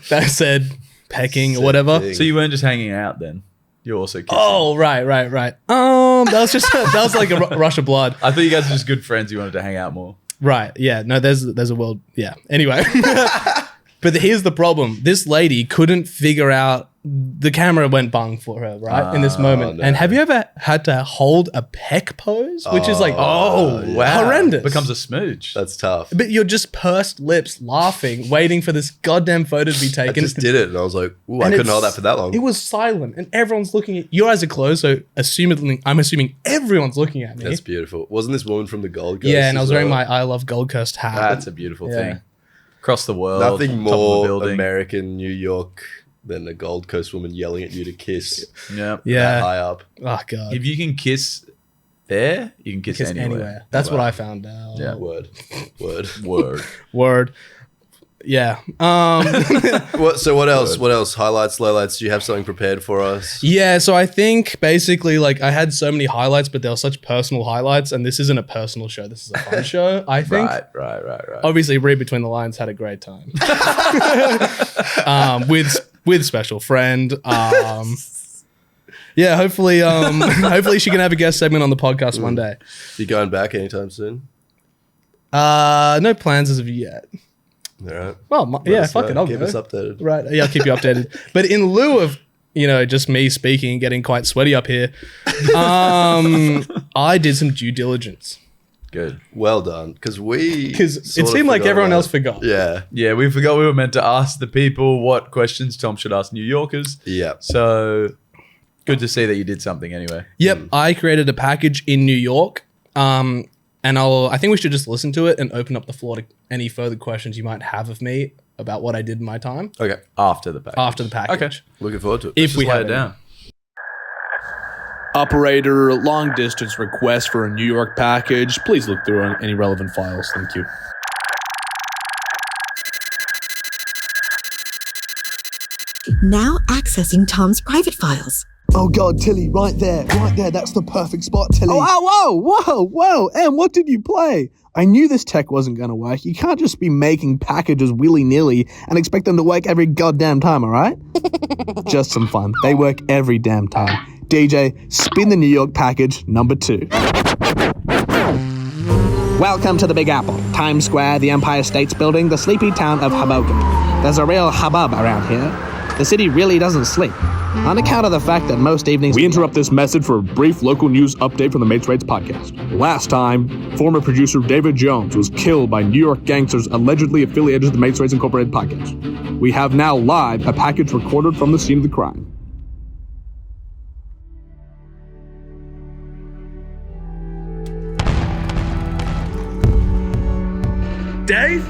Speaker 2: that said, pecking or whatever.
Speaker 4: thing.
Speaker 1: So you weren't just hanging out then? You're also kissing.
Speaker 2: Oh, right. That was just, that was like a rush of blood.
Speaker 1: I thought you guys were just good friends. You wanted to hang out more.
Speaker 2: Right. Yeah. No, there's a world. Yeah. Anyway. But here's the problem. This lady couldn't figure out, the camera went bung for her, right? In this moment.
Speaker 4: no.
Speaker 2: And have you ever had to hold a peck pose? Which is like,
Speaker 1: Wow.
Speaker 2: horrendous.
Speaker 1: Becomes a smooch.
Speaker 4: That's tough.
Speaker 2: But you're just pursed lips laughing, waiting for this goddamn photo to be
Speaker 4: I
Speaker 2: taken.
Speaker 4: just did it and I was like, ooh, I
Speaker 2: And
Speaker 4: couldn't hold
Speaker 2: it's-
Speaker 4: that for that long.
Speaker 2: It was silent and everyone's looking at your eyes are closed, so I'm assuming everyone's looking at me.
Speaker 4: That's beautiful. Wasn't this woman from the Gold Coast?
Speaker 2: Yeah, and I was
Speaker 4: as
Speaker 2: wearing
Speaker 4: well?
Speaker 2: my I Love Gold Coast hat.
Speaker 1: That's a beautiful
Speaker 2: Yeah.
Speaker 1: thing. Across the world.
Speaker 4: Nothing
Speaker 1: top of
Speaker 4: more
Speaker 1: the building.
Speaker 4: American New York than a Gold Coast woman yelling at you to kiss
Speaker 1: Yeah.
Speaker 4: that
Speaker 2: Yeah.
Speaker 4: high up.
Speaker 2: Oh god.
Speaker 1: If you can kiss there, you can kiss,
Speaker 2: Kiss
Speaker 1: anywhere.
Speaker 2: That's what I found out.
Speaker 1: Yeah.
Speaker 4: Word.
Speaker 1: Word.
Speaker 2: Word. Yeah.
Speaker 4: So what else? What else? Highlights, lowlights? Do you have something prepared for us?
Speaker 2: Yeah, so I think basically like I had so many highlights, but they were such personal highlights, and this isn't a personal show. This is a fun show, I think.
Speaker 1: Right.
Speaker 2: Obviously, Read Between the Lines had a great time. With special friend. Yeah, hopefully she can have a guest segment on the podcast one day.
Speaker 4: You going back anytime soon?
Speaker 2: No plans as of yet.
Speaker 4: All right.
Speaker 2: Well, yeah,
Speaker 4: Let
Speaker 2: fuck
Speaker 4: us
Speaker 2: it,
Speaker 4: know.
Speaker 2: I'll
Speaker 4: Keep
Speaker 2: go.
Speaker 4: us updated.
Speaker 2: Right, yeah, I'll keep you updated. But in lieu of, just me speaking and getting quite sweaty up here, I did some due diligence.
Speaker 1: Good.
Speaker 4: Well done, because
Speaker 2: Because it seemed like everyone else forgot.
Speaker 4: Yeah.
Speaker 1: Yeah, we forgot we were meant to ask the people what questions Tom should ask New Yorkers.
Speaker 4: Yeah.
Speaker 1: So good to see that you did something anyway.
Speaker 2: Yep, I created a package in New York. And I think we should just listen to it and open up the floor to any further questions you might have of me about what I did in my time
Speaker 4: Okay.
Speaker 1: After the package.
Speaker 2: after the package.
Speaker 1: Okay.
Speaker 4: Looking forward to it.
Speaker 2: If we
Speaker 1: Just lay
Speaker 2: have
Speaker 1: it
Speaker 2: any.
Speaker 1: down.
Speaker 7: Operator, long distance request for a New York package. Please look through any relevant files. Thank you.
Speaker 8: Now accessing Tom's private files.
Speaker 9: Oh God, Tilly, right there, that's the perfect spot, Tilly.
Speaker 10: Oh, whoa, Em, what did you play? I knew this tech wasn't going to work. You can't just be making packages willy-nilly and expect them to work every goddamn time, alright? Just some fun. They work every damn time. DJ, spin the New York package number 2. Welcome to the Big Apple, Times Square, the Empire States Building, the sleepy town of Hoboken. There's a real hubbub around here. The city really doesn't sleep, on account of the fact that most evenings...
Speaker 7: We interrupt this message for a brief local news update from the Matesrates podcast. Last time, former producer David Jones was killed by New York gangsters allegedly affiliated to the Matesrates Incorporated podcast. We have now live a package recorded from the scene of the crime.
Speaker 10: Dave?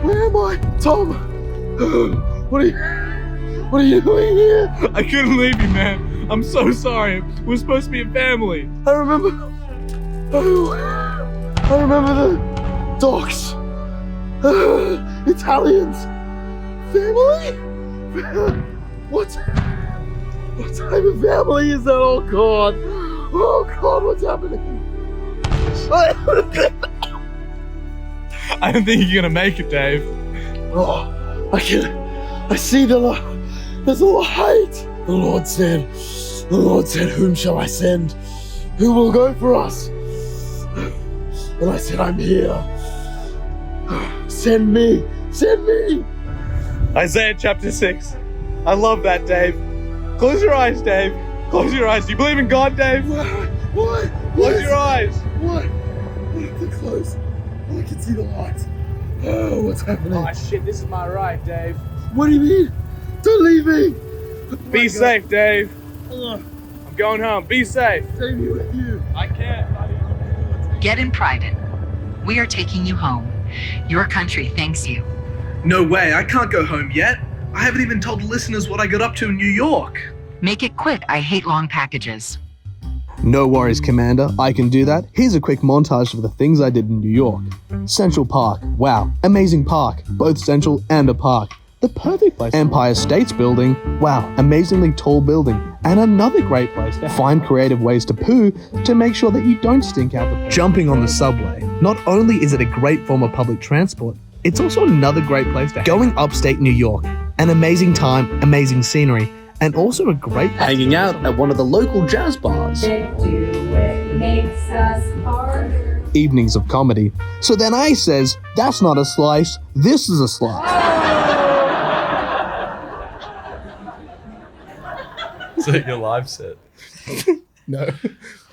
Speaker 10: Where am I? Tom? What are you doing here?
Speaker 2: I couldn't leave you, man. I'm so sorry. We're supposed to be a family.
Speaker 10: I remember the dogs. Italians. Family? What type of family is that? Oh God, what's happening?
Speaker 2: I don't think you're gonna make it, Dave.
Speaker 10: Oh, I see there's a light. The Lord said, whom shall I send? Who will go for us? And I said, I'm here. Send me.
Speaker 2: Isaiah chapter 6. I love that, Dave. Close your eyes, Dave.
Speaker 7: Close your eyes. Do you believe in God, Dave?
Speaker 9: What?
Speaker 7: Close your eyes.
Speaker 9: What? They're close. I can see the lights. Oh, what's happening?
Speaker 7: Oh shit, this is my right, Dave.
Speaker 9: What do you mean? Don't leave me.
Speaker 7: Be safe, Dave.
Speaker 9: Ugh,
Speaker 7: I'm going home. Be safe.
Speaker 9: take me with you.
Speaker 7: I can't, buddy.
Speaker 11: Get in private. We are taking you home. Your country thanks you.
Speaker 10: No way, I can't go home yet. I haven't even told the listeners what I got up to in New York.
Speaker 11: Make it quick. I hate long packages.
Speaker 10: No worries, Commander. I can do that. Here's a quick montage of the things I did in New York. Central Park. Wow. Amazing park. Both central and a park. The perfect place. Empire State's Building. Wow. Amazingly tall building. And another great place to find creative ways to poo to make sure that you don't stink out the poo. Jumping on the subway. Not only is it a great form of public transport, it's also another great place to going upstate New York. An amazing time, amazing scenery, and also a great hanging out at one of the local jazz bars. Evenings of comedy. So then I says, that's not a slice, this is a slice.
Speaker 1: So your live set.
Speaker 2: No.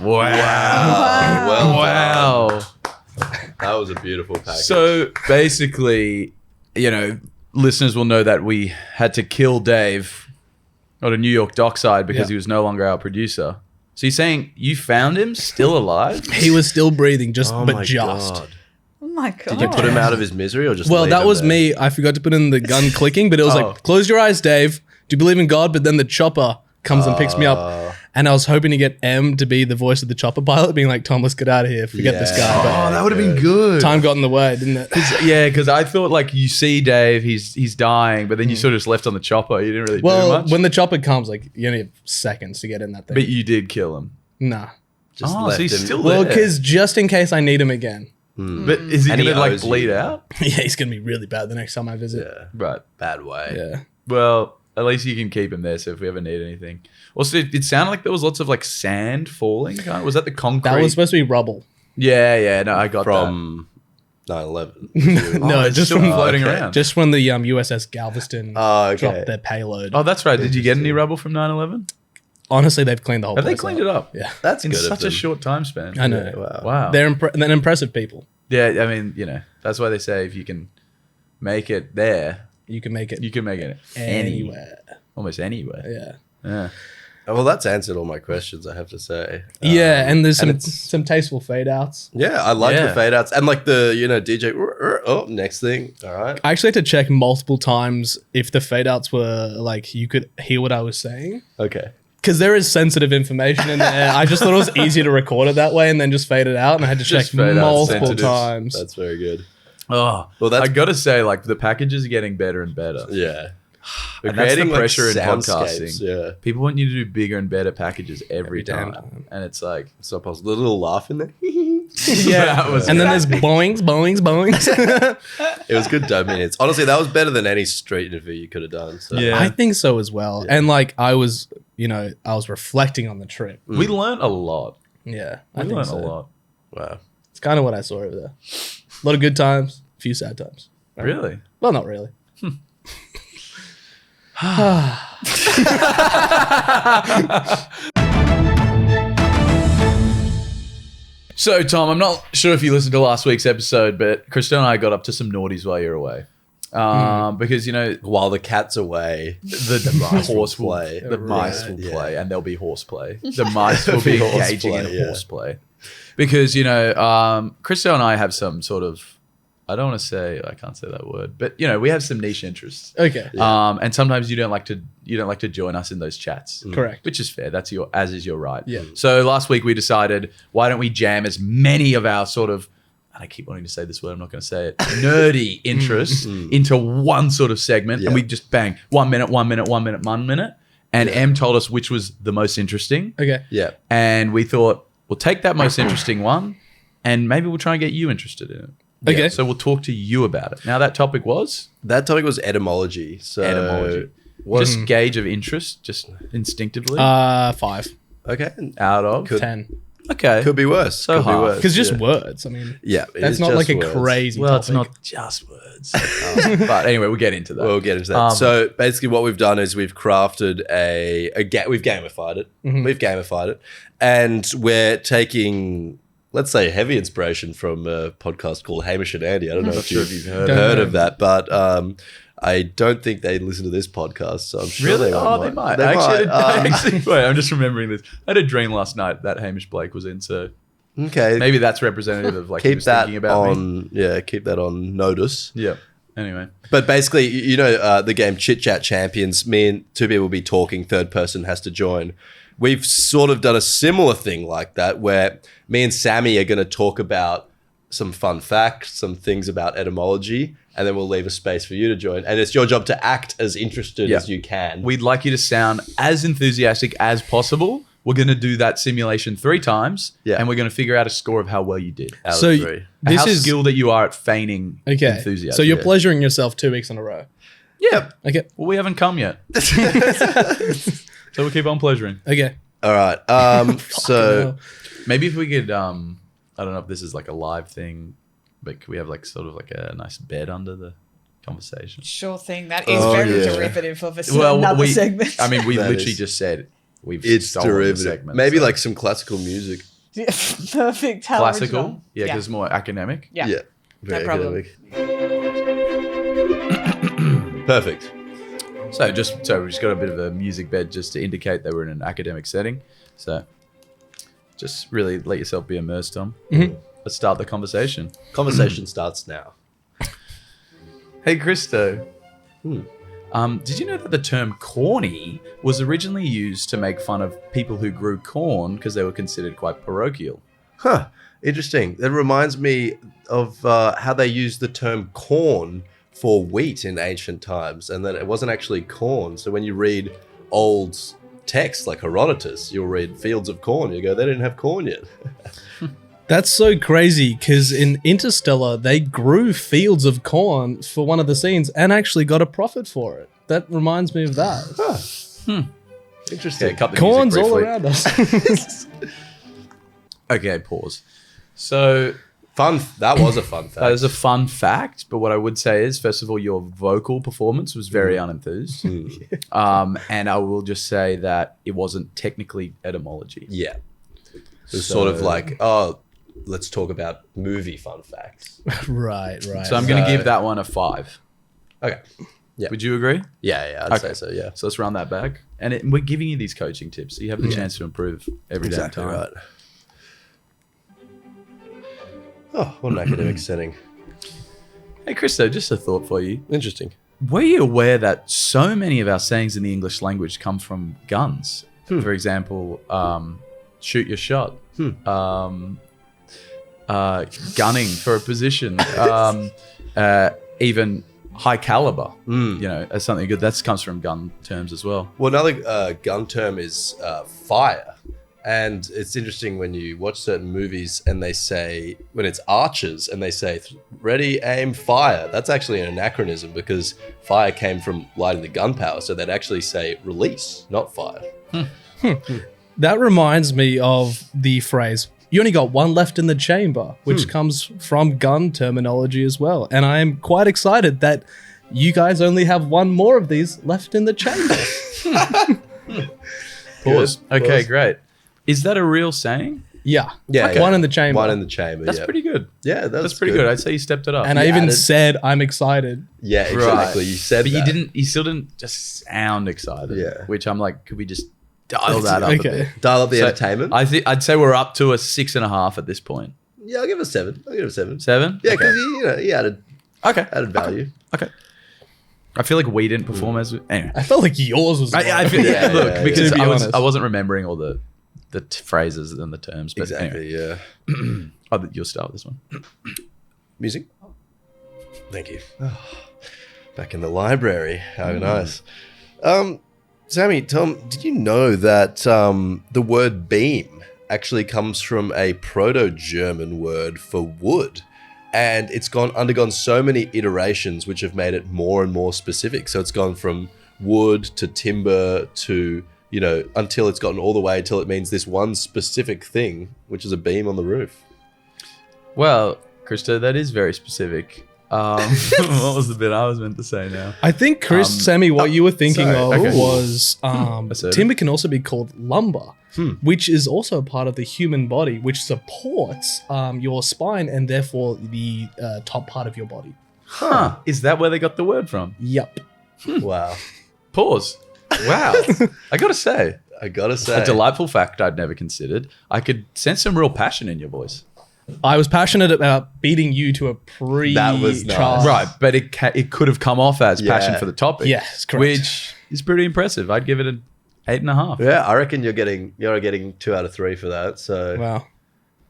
Speaker 4: Well
Speaker 1: Wow.
Speaker 4: done. That was a beautiful package.
Speaker 1: So basically, listeners will know that we had to kill Dave on a New York dockside because he was no longer our producer. So you're saying you found him still alive?
Speaker 2: He was still breathing, just.
Speaker 4: Oh
Speaker 2: But
Speaker 4: my
Speaker 2: just.
Speaker 4: God.
Speaker 5: Oh my god.
Speaker 4: Did you put him out of his misery or just
Speaker 2: Well,
Speaker 4: leave
Speaker 2: that
Speaker 4: him
Speaker 2: was
Speaker 4: there?
Speaker 2: me. I forgot to put in the gun clicking, but it was
Speaker 1: Oh.
Speaker 2: like, close your eyes, Dave. Do you believe in God? But then the chopper comes and picks me up. And I was hoping to get M to be the voice of the chopper pilot, being like, Tom, let's get out of here. Forget this guy. But
Speaker 1: Oh, that would have been good.
Speaker 2: time got in the way, didn't it?
Speaker 1: Yeah, because I thought like you see Dave, he's dying, but then you sort of just left on the chopper. You didn't really do
Speaker 2: Well,
Speaker 1: much.
Speaker 2: when the chopper comes, like, you only have seconds to get in that thing.
Speaker 1: But you did kill him.
Speaker 2: Nah.
Speaker 4: Just
Speaker 1: Oh,
Speaker 4: left
Speaker 1: so he's
Speaker 4: him.
Speaker 1: still
Speaker 2: Well,
Speaker 1: there.
Speaker 2: because just in case I need him again.
Speaker 1: But is he
Speaker 4: And he
Speaker 1: going to like
Speaker 4: owes you.
Speaker 1: bleed out?
Speaker 2: Yeah, he's going to be really bad the next time I visit.
Speaker 4: Yeah,
Speaker 1: Right.
Speaker 4: bad way.
Speaker 2: Yeah.
Speaker 1: Well, at least you can keep him there. So if we ever need anything. Also, it sounded like there was lots of like sand falling. Was that the concrete?
Speaker 2: That was supposed to be rubble.
Speaker 1: Yeah. No, I got
Speaker 4: From 9/11.
Speaker 2: No,
Speaker 1: it's
Speaker 2: just
Speaker 1: still
Speaker 2: from
Speaker 1: floating
Speaker 4: okay.
Speaker 1: around.
Speaker 2: Just when the USS Galveston
Speaker 4: Oh, okay.
Speaker 2: dropped their payload.
Speaker 1: Oh, that's right. Did you get any rubble from 9/11?
Speaker 2: Honestly, they've cleaned the whole
Speaker 1: Have they
Speaker 2: place
Speaker 1: cleaned
Speaker 2: up.
Speaker 1: it up?
Speaker 2: Yeah.
Speaker 4: That's
Speaker 1: In
Speaker 4: good of
Speaker 1: such a
Speaker 4: them.
Speaker 1: short time span.
Speaker 2: I know.
Speaker 4: Wow.
Speaker 1: Wow.
Speaker 2: They're impressive people.
Speaker 1: Yeah, I mean, that's why they say if you can make it there,
Speaker 2: You can make it
Speaker 1: you can make it
Speaker 2: anywhere.
Speaker 1: almost anywhere.
Speaker 2: Yeah.
Speaker 1: Yeah.
Speaker 4: Well, that's answered all my questions, I have to say.
Speaker 2: Yeah, and there's
Speaker 4: and
Speaker 2: some tasteful fade outs.
Speaker 4: Yeah, I like
Speaker 1: Yeah.
Speaker 4: the fade outs and like the, DJ, oh, next thing. All right.
Speaker 2: I actually had to check multiple times if the fade outs were like you could hear what I was saying.
Speaker 4: Okay.
Speaker 2: Because there is sensitive information in there. I just thought it was easier to record it that way and then just fade it out. And I had to
Speaker 1: Just
Speaker 2: check
Speaker 1: fade out
Speaker 2: multiple
Speaker 1: sensitives.
Speaker 2: times.
Speaker 4: That's very good.
Speaker 1: Oh,
Speaker 4: Well, that's-
Speaker 1: I got to say, like, the packages are getting better and better.
Speaker 4: Yeah. We're
Speaker 1: And that's the
Speaker 4: creating, like,
Speaker 1: pressure in
Speaker 4: soundscapes,
Speaker 1: podcasting.
Speaker 4: Yeah.
Speaker 1: People want you to do bigger and better packages every
Speaker 2: damn
Speaker 1: time.
Speaker 2: time.
Speaker 1: And it's like,
Speaker 4: It's not possible. A little laugh in there.
Speaker 1: that was
Speaker 2: And then there's boings, boings, boings.
Speaker 4: It was good minutes. Honestly, that was better than any street interview you could have done. So.
Speaker 1: Yeah.
Speaker 2: I think so as well. And like I was reflecting on the trip.
Speaker 1: we learned a lot.
Speaker 2: Yeah,
Speaker 1: We
Speaker 2: I think
Speaker 1: learned
Speaker 2: so.
Speaker 1: a lot.
Speaker 4: Wow.
Speaker 2: It's kind of what I saw over there. A lot of good times, a few sad times.
Speaker 1: Really?
Speaker 2: Well, not really.
Speaker 1: So, Tom, I'm not sure if you listened to last week's episode, but Kristo and I got up to some naughties while you're away. Because,
Speaker 4: While the cat's away,
Speaker 1: the
Speaker 4: mice will
Speaker 1: horse
Speaker 4: play.
Speaker 1: The mice will
Speaker 4: Yeah.
Speaker 1: play, and there'll be horseplay. The mice will be
Speaker 4: horse
Speaker 1: engaging
Speaker 4: play,
Speaker 1: in
Speaker 4: yeah.
Speaker 1: horseplay. Because, Kristo and I have some sort of, I don't want to say, I can't say that word, but, we have some niche interests.
Speaker 2: Okay.
Speaker 1: And sometimes you don't like to join us in those chats.
Speaker 2: Correct.
Speaker 1: Which is fair. As is your right.
Speaker 2: Yeah.
Speaker 1: So last week we decided, why don't we jam as many of our sort of, and I keep wanting to say this word, I'm not going to say it, nerdy interests into one sort of segment.
Speaker 4: Yeah.
Speaker 1: And we just bang, 1 minute, 1 minute, 1 minute, 1 minute. And M told us which was the most interesting.
Speaker 2: Okay.
Speaker 4: Yeah.
Speaker 1: And we thought, we'll take that most interesting one and maybe we'll try and get you interested in it.
Speaker 2: Okay.
Speaker 1: So we'll talk to you about it. Now that topic was?
Speaker 4: That topic was etymology. So
Speaker 1: Etymology. Just gauge of interest, just instinctively.
Speaker 2: 5.
Speaker 4: Okay.
Speaker 1: Out of?
Speaker 2: 10.
Speaker 1: Okay.
Speaker 4: Could be worse.
Speaker 1: So
Speaker 4: Could be
Speaker 1: hard.
Speaker 4: worse.
Speaker 2: Because just
Speaker 4: yeah.
Speaker 2: words. I mean,
Speaker 4: Yeah, it
Speaker 2: that's
Speaker 4: is
Speaker 2: not
Speaker 4: just
Speaker 2: like a
Speaker 4: words.
Speaker 2: crazy.
Speaker 1: Well, it's
Speaker 2: topic.
Speaker 1: not just words. But anyway, we'll get into that.
Speaker 4: We'll get into that. So basically, what we've done is we've crafted we've gamified it. We've gamified it, and we're taking, let's say, heavy inspiration from a podcast called Hamish and Andy. I don't know if you've heard of that, but I don't think they listen to this podcast, so I'm sure
Speaker 1: Really?
Speaker 4: they
Speaker 1: They might.
Speaker 4: They
Speaker 1: Actually,
Speaker 4: might.
Speaker 1: wait, I'm just remembering this. I had a dream last night that Hamish Blake was in, so
Speaker 4: Okay,
Speaker 1: maybe that's representative of like he
Speaker 4: keep
Speaker 1: was
Speaker 4: that
Speaker 1: thinking about me.
Speaker 4: keep that on notice.
Speaker 1: Yeah. Anyway.
Speaker 4: But basically, the game Chit Chat Champions, me and two people will be talking, third person has to join. We've sort of done a similar thing like that where me and Sammy are going to talk about some fun facts, some things about etymology, and then we'll leave a space for you to join. And it's your job to act as interested as you can.
Speaker 1: We'd like you to sound as enthusiastic as possible. We're going to do that simulation 3 times, and we're going to figure out a score of how well you did.
Speaker 4: Out
Speaker 2: So
Speaker 4: of 3.
Speaker 2: this
Speaker 1: how
Speaker 2: is
Speaker 1: skilled that you are at feigning
Speaker 2: okay.
Speaker 1: enthusiasm.
Speaker 2: So you're pleasuring yourself 2 weeks in a row.
Speaker 1: Yeah.
Speaker 2: Okay.
Speaker 1: Well, we haven't come yet. So we'll keep on pleasuring.
Speaker 2: Okay.
Speaker 4: All right. So
Speaker 1: maybe if we could, I don't know if this is like a live thing, but could we have like sort of like a nice bed under the conversation?
Speaker 5: Sure thing. That is very derivative of another
Speaker 1: we,
Speaker 5: segment.
Speaker 1: I mean, we
Speaker 4: That
Speaker 1: literally
Speaker 4: is-
Speaker 1: just said
Speaker 4: it's
Speaker 1: stolen the
Speaker 4: derivative.
Speaker 1: segment,
Speaker 4: Maybe
Speaker 1: so-
Speaker 4: like some classical music.
Speaker 5: Yeah, perfect. How
Speaker 1: classical.
Speaker 5: original.
Speaker 1: Yeah, because it's more academic.
Speaker 5: Yeah.
Speaker 4: Yeah.
Speaker 5: No problem.
Speaker 4: Perfect.
Speaker 1: So we just got a bit of a music bed just to indicate that we're in an academic setting. So just really let yourself be immersed, Tom.
Speaker 2: Mm-hmm.
Speaker 1: Let's start the conversation.
Speaker 4: Conversation starts now.
Speaker 1: Hey, Kristo. Did you know that the term corny was originally used to make fun of people who grew corn because they were considered quite parochial?
Speaker 4: Huh. Interesting. That reminds me of how they used the term corn for wheat in ancient times, and that it wasn't actually corn. So when you read old texts like Herodotus, you'll read fields of corn. You go, they didn't have corn yet.
Speaker 2: That's so crazy because in Interstellar, they grew fields of corn for one of the scenes and actually got a profit for it. That reminds me of that.
Speaker 4: Interesting.
Speaker 1: Okay, cut the
Speaker 2: Corn's
Speaker 1: music
Speaker 2: all
Speaker 1: briefly.
Speaker 2: around us.
Speaker 1: Okay, pause. So
Speaker 4: that was a fun fact.
Speaker 1: that is a fun fact, but what I would say is, first of all, your vocal performance was very unenthused. And I will just say that it wasn't technically etymology.
Speaker 4: Yeah. It was sort of like, let's talk about movie fun facts.
Speaker 2: right.
Speaker 1: So I'm going to give that one a 5.
Speaker 4: Okay. Yeah.
Speaker 1: Would you agree?
Speaker 4: Yeah, I'd say so, yeah.
Speaker 1: So let's run that back. And we're giving you these coaching tips, so you have the chance to improve every damn time.
Speaker 4: right. Oh, what an academic setting.
Speaker 1: Hey, Kristo, just a thought for you.
Speaker 4: Interesting.
Speaker 1: Were you aware that so many of our sayings in the English language come from guns? For example, shoot your shot. Gunning for a position. Even high caliber. As something good. That comes from gun terms as well.
Speaker 4: Well, another gun term is fire. And it's interesting when you watch certain movies and they say, when it's archers and they say, ready, aim, fire. That's actually an anachronism because fire came from lighting the gunpowder. So they'd actually say release, not fire.
Speaker 2: That reminds me of the phrase, you only got one left in the chamber, which comes from gun terminology as well. And I am quite excited that you guys only have one more of these left in the chamber.
Speaker 1: Pause.
Speaker 4: Good.
Speaker 1: Okay,
Speaker 4: Pause.
Speaker 1: great. Is that a real saying?
Speaker 2: Yeah.
Speaker 4: Yeah.
Speaker 2: One in the chamber.
Speaker 4: One in the chamber.
Speaker 1: That's pretty good.
Speaker 4: Yeah,
Speaker 1: That's pretty good. I'd say you stepped it up.
Speaker 2: And I even said I'm excited.
Speaker 4: Yeah, exactly.
Speaker 1: Right.
Speaker 4: You said
Speaker 1: But
Speaker 4: that.
Speaker 1: you still didn't just sound excited.
Speaker 4: Yeah.
Speaker 1: Which I'm like, could we just dial that up a bit?
Speaker 4: Dial up the entertainment.
Speaker 1: I'd say we're up to a 6.5 at this point.
Speaker 4: Yeah, I'll give it a 7.
Speaker 1: 7?
Speaker 4: Yeah, because he added value.
Speaker 1: Okay. I feel like we didn't perform as anyway.
Speaker 2: I felt like yours was.
Speaker 1: I feel because
Speaker 2: To be honest.
Speaker 1: I wasn't remembering all the phrases and the terms. But
Speaker 4: Exactly.
Speaker 1: anyway.
Speaker 4: Yeah.
Speaker 1: You'll start with this one.
Speaker 4: Music. Thank you. Back in the library. How nice. Sammy, Tom, did you know that the word beam actually comes from a Proto-German word for wood? And it's undergone so many iterations which have made it more and more specific. So it's gone from wood to timber to, until it's gotten all the way until it means this one specific thing, which is a beam on the roof.
Speaker 1: Well, Kristo, that is very specific. What was the bit I was meant to say now?
Speaker 2: I think, Chris, Sammy, what you were thinking
Speaker 1: okay.
Speaker 2: was timber can also be called lumber, which is also a part of the human body, which supports your spine and therefore the top part of your body.
Speaker 1: Huh. Is that where they got the word from?
Speaker 2: Yep.
Speaker 4: Wow.
Speaker 1: Pause. Wow. I gotta say.
Speaker 4: A
Speaker 1: delightful fact I'd never considered. I could sense some real passion in your voice.
Speaker 2: I was passionate about beating you to a
Speaker 4: That was nice.
Speaker 1: Right, but it could have come off as passion for the topic.
Speaker 2: Yes, correct.
Speaker 1: Which is pretty impressive. I'd give it an 8.5.
Speaker 4: Yeah, I reckon you're getting 2 out of 3 for that. So
Speaker 2: wow,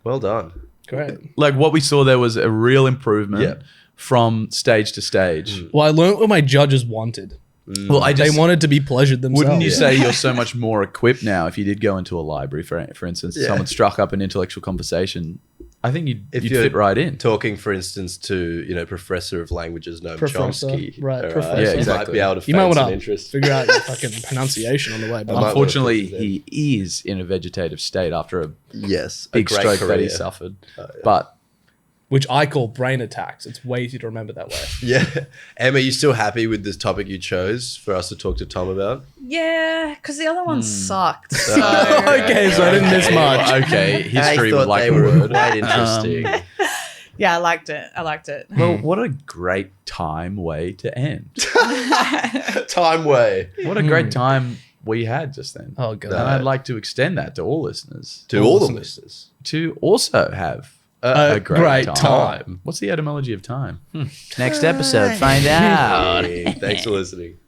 Speaker 4: well done.
Speaker 2: Great.
Speaker 1: Like what we saw there was a real improvement from stage to stage.
Speaker 2: Well, I learned what my judges wanted.
Speaker 1: Well,
Speaker 2: they wanted to be pleasured themselves.
Speaker 1: Wouldn't you say you're so much more equipped now if you did go into a library, for instance, someone struck up an intellectual conversation? I think you'd fit right in.
Speaker 4: Talking, for instance, to professor of languages Noam Chomsky,
Speaker 2: right? Professor.
Speaker 1: Yeah, exactly.
Speaker 4: You might be able to
Speaker 2: you might
Speaker 4: feign
Speaker 2: want
Speaker 4: some
Speaker 2: to
Speaker 4: interest.
Speaker 2: figure out your fucking pronunciation on the way. But
Speaker 1: unfortunately, he is in a vegetative state after a big stroke that he suffered. But
Speaker 2: which I call brain attacks. It's way easier to remember that way.
Speaker 4: Yeah. Em, are you still happy with this topic you chose for us to talk to Tom about?
Speaker 5: Yeah, because the other one sucked. So.
Speaker 2: Okay, so I didn't miss much.
Speaker 1: Okay, history
Speaker 4: I
Speaker 1: would like
Speaker 4: they
Speaker 1: a
Speaker 4: were
Speaker 1: word.
Speaker 4: quite interesting.
Speaker 5: Yeah, I liked it.
Speaker 1: Well, what a great time way to end.
Speaker 4: Time way.
Speaker 1: What a great time we had just then.
Speaker 2: Oh, God.
Speaker 1: And I'd like to extend that to all listeners.
Speaker 4: To all the listeners.
Speaker 1: To also have
Speaker 2: a great time.
Speaker 1: What's the etymology of time? Next episode, find out.
Speaker 4: Thanks for listening.